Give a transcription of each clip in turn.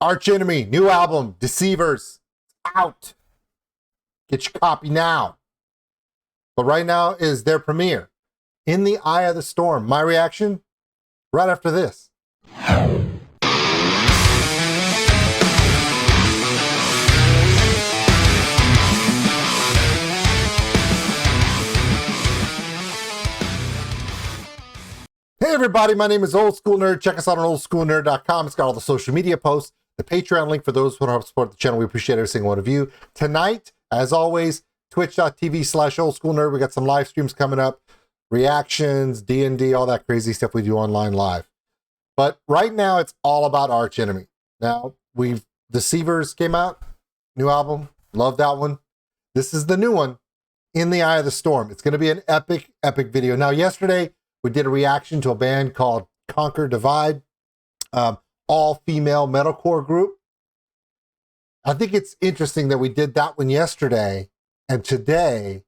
Arch Enemy, new album, Deceivers, out. Get your copy now. But right now is their premiere, In the Eye of the Storm. My reaction, right after this. Hey everybody, my name is Old School Nerd. Check us out on OldSkuleNerd.com. It's got all the social media posts, the Patreon link for those who want to help support the channel. We appreciate every single one of you. Tonight, as always, twitch.tv/OldSkuleNerd. We got some live streams coming up, reactions, D&D, all that crazy stuff we do online live. But right now, it's all about Arch Enemy. Now, Deceivers came out, new album, love that one. This is the new one, In the Eye of the Storm. It's going to be an epic, epic video. Now, yesterday, we did a reaction to a band called Conquer Divide, all-female metalcore group. I think it's interesting that we did that one yesterday, and today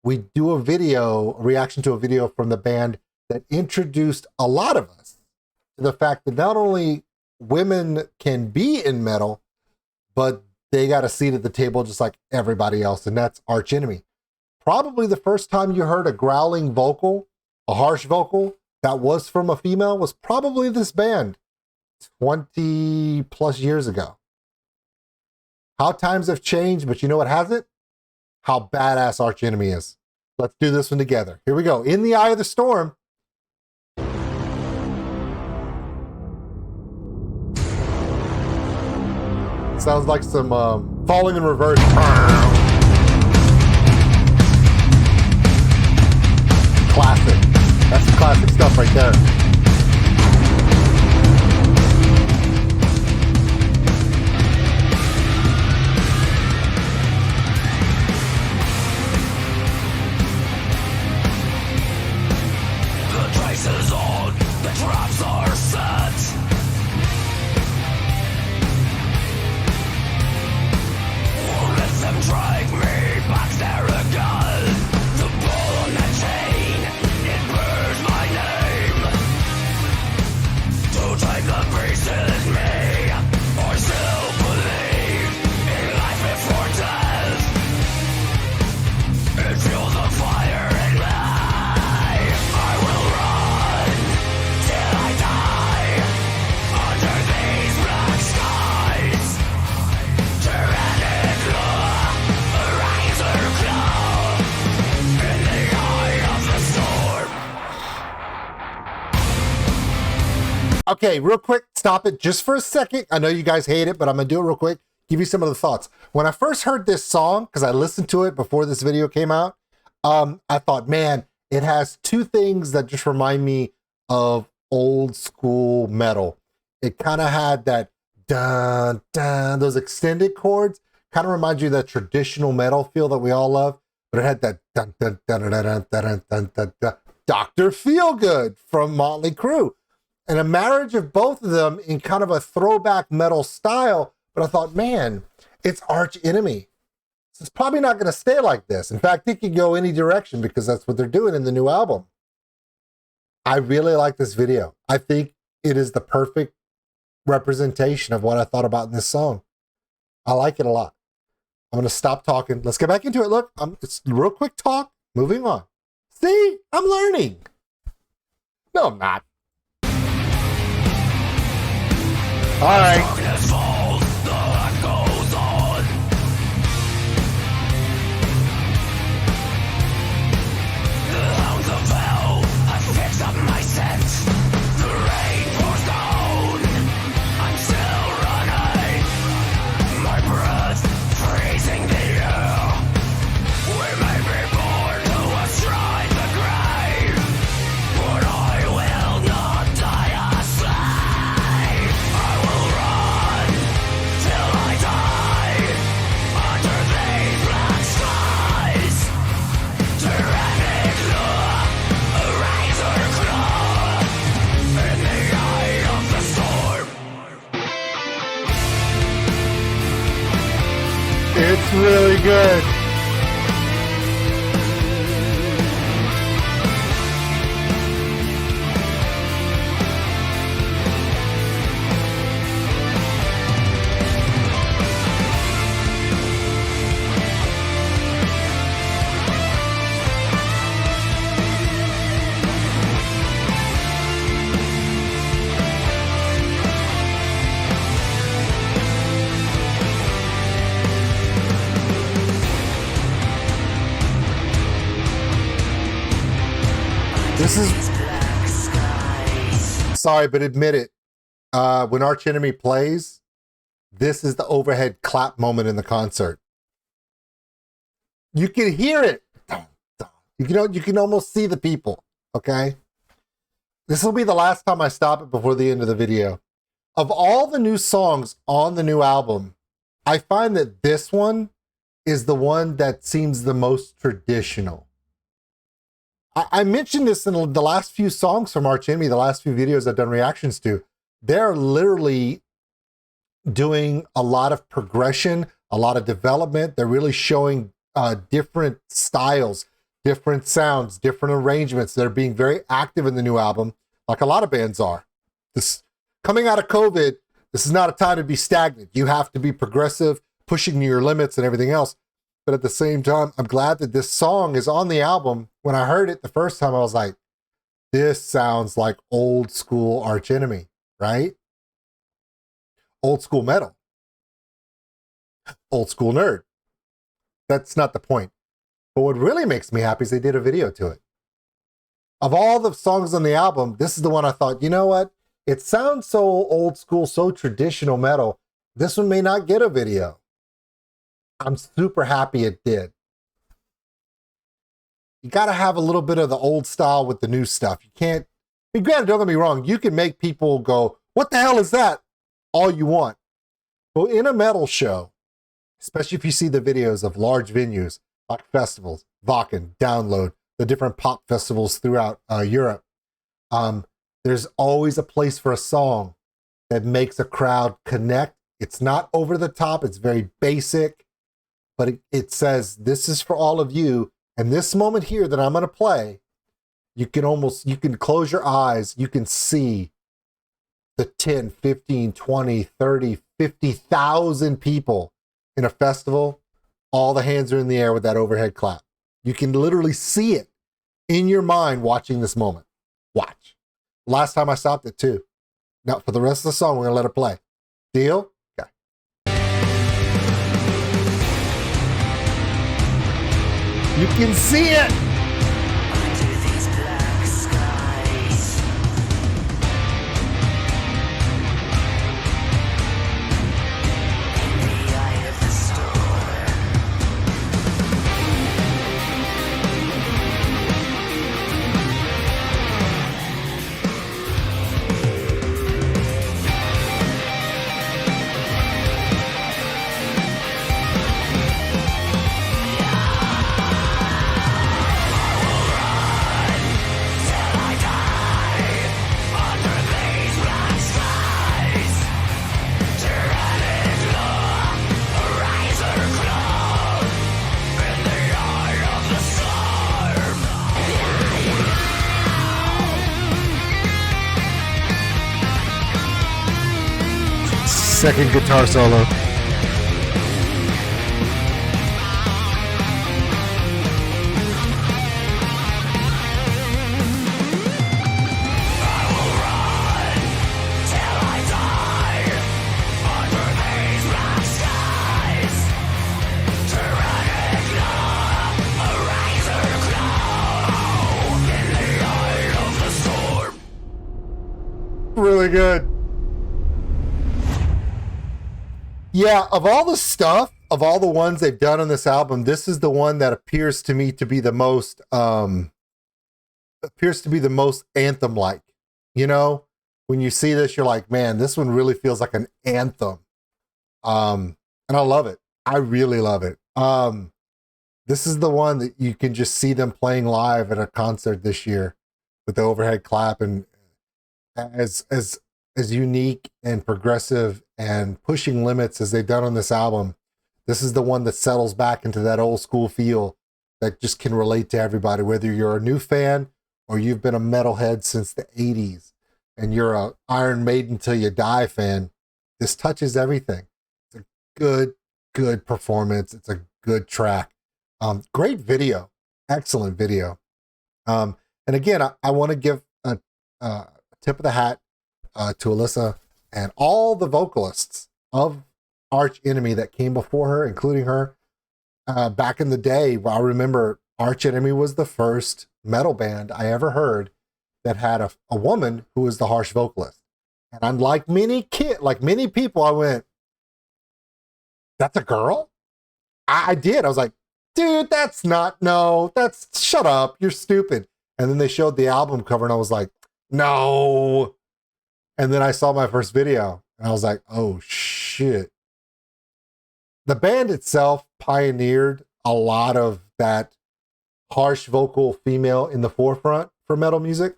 we do a reaction to a video from the band that introduced a lot of us to the fact that not only women can be in metal, but they got a seat at the table just like everybody else, and that's Arch Enemy. Probably the first time you heard a growling vocal, a harsh vocal that was from a female, was probably this band 20 plus years ago. How times have changed, but you know what hasn't? How badass Arch Enemy is. Let's do this one together. Here we go. In the Eye of the Storm. Sounds like some falling in reverse. Classic. That's the classic stuff right there. The dice is on, the traps are set. Won't let them drag me back there again. The ball on the chain, it bears my name. To take the pieces me, I still believe in life before death. It fuels the fire in me. I will run till I die under these black skies. Tyrannic law, a razor claw in the eye of the storm. Okay, real quick, stop it just for a second. I know you guys hate it, but I'm gonna do it real quick. Give you some of the thoughts. When I first heard this song, because I listened to it before this video came out, I thought, man, it has two things that just remind me of old school metal. It kind of had that dun dun, those extended chords, kind of reminds you of that traditional metal feel that we all love, but it had that dun dun dun dun dun dun dun dun dun. Dr. Feelgood from Motley Crue. And a marriage of both of them in kind of a throwback metal style, but I thought, man, it's Arch Enemy. So it's probably not going to stay like this. In fact, it could go any direction because that's what they're doing in the new album. I really like this video. I think it is the perfect representation of what I thought about in this song. I like it a lot. I'm going to stop talking. Let's get back into it. Look, it's real quick talk. Moving on. See, I'm learning. No, I'm not. All right. Darkness falls, the light goes on. The hounds of hell have fixed up my scent. The rain pours down, I'm still running. My breath freezing the air. We may be born to astride the grave, but I will not die a slave. I will run till I die under these black skies. Tyrannic law, a razor claw in the eye of the storm. It's really good. This is, sorry, but admit it. When Arch Enemy plays, this is the overhead clap moment in the concert. You can hear it. You can almost see the people, okay? This will be the last time I stop it before the end of the video. Of all the new songs on the new album, I find that this one is the one that seems the most traditional. I mentioned this in the last few songs from Arch Enemy, the last few videos I've done reactions to. They're literally doing a lot of progression, a lot of development. They're really showing different styles, different sounds, different arrangements. They're being very active in the new album, like a lot of bands are. This coming out of COVID, this is not a time to be stagnant. You have to be progressive, pushing your limits and everything else. But at the same time, I'm glad that this song is on the album. When I heard it the first time, I was like, this sounds like old school Arch Enemy, right? Old school metal. Old school nerd. That's not the point. But what really makes me happy is they did a video to it. Of all the songs on the album, this is the one I thought, you know what? It sounds so old school, so traditional metal. This one may not get a video. I'm super happy it did. You got to have a little bit of the old style with the new stuff. You can't, I mean, granted, don't get me wrong, you can make people go, what the hell is that? All you want. But in a metal show, especially if you see the videos of large venues like festivals, Wacken, Download, the different pop festivals throughout Europe, there's always a place for a song that makes a crowd connect. It's not over the top. It's very basic, but it says, this is for all of you. And this moment here that I'm going to play, you can close your eyes. You can see the 10, 15, 20, 30, 50,000 people in a festival. All the hands are in the air with that overhead clap. You can literally see it in your mind watching this moment. Watch. Last time I stopped it too. Now for the rest of the song, we're going to let it play. Deal? Okay. You can see it. Under these black skies, in the eye of the storm, Second guitar solo. Really good. Yeah, of all the stuff, of all the ones they've done on this album, this is the one that appears to me to be the most anthem-like. You know, when you see this, you're like, man, this one really feels like an anthem. And I love it. I really love it. This is the one that you can just see them playing live at a concert this year with the overhead clap, and as unique and progressive and pushing limits as they've done on this album, this is the one that settles back into that old school feel that just can relate to everybody, whether you're a new fan or you've been a metalhead since the 80s and you're a Iron Maiden till you die fan. This touches everything. It's a good performance. It's a good track. Great video. Excellent video. And again, I want to give a tip of the hat to Alyssa and all the vocalists of Arch Enemy that came before her, including her. Back in the day, I remember Arch Enemy was the first metal band I ever heard that had a woman who was the harsh vocalist. And I'm like many people, I went, that's a girl? I did. I was like, dude, shut up. You're stupid. And then they showed the album cover and I was like, no. And then I saw my first video and I was like, oh shit. The band itself pioneered a lot of that harsh vocal female in the forefront for metal music.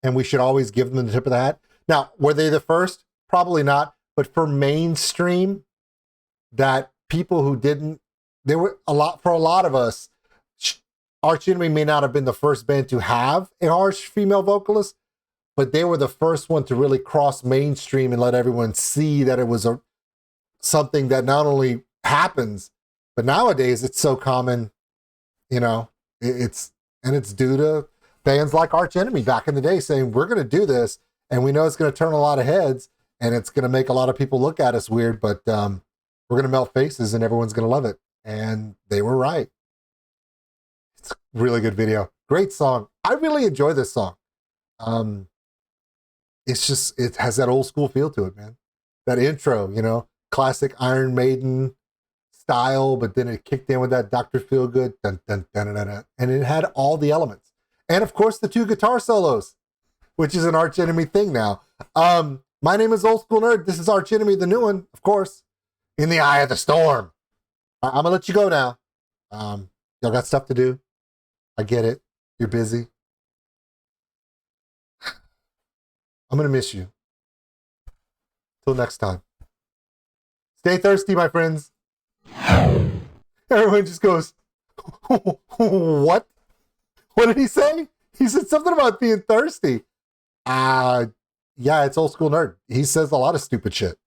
And we should always give them the tip of the hat. Now, were they the first? Probably not. But for mainstream, that people who didn't, for a lot of us, Arch Enemy may not have been the first band to have a harsh female vocalist, but they were the first one to really cross mainstream and let everyone see that it was something that not only happens, but nowadays it's so common, it's due to bands like Arch Enemy back in the day saying, we're going to do this, and we know it's going to turn a lot of heads, and it's going to make a lot of people look at us weird, but we're going to melt faces and everyone's going to love it. And they were right. It's a really good video. Great song. I really enjoy this song. It has that old school feel to it, man. That intro, classic Iron Maiden style, but then it kicked in with that Dr. Feelgood, dun, dun, dun, dun, dun, dun, and it had all the elements. And of course, the 2 guitar solos, which is an Arch Enemy thing now. My name is Old School Nerd. This is Arch Enemy, the new one, of course. In the Eye of the Storm. I'm gonna let you go now. Y'all got stuff to do. I get it. You're busy. I'm gonna miss you. Till next time. Stay thirsty, my friends. Everyone just goes, what? What did he say? He said something about being thirsty. Yeah, it's Old School Nerd. He says a lot of stupid shit.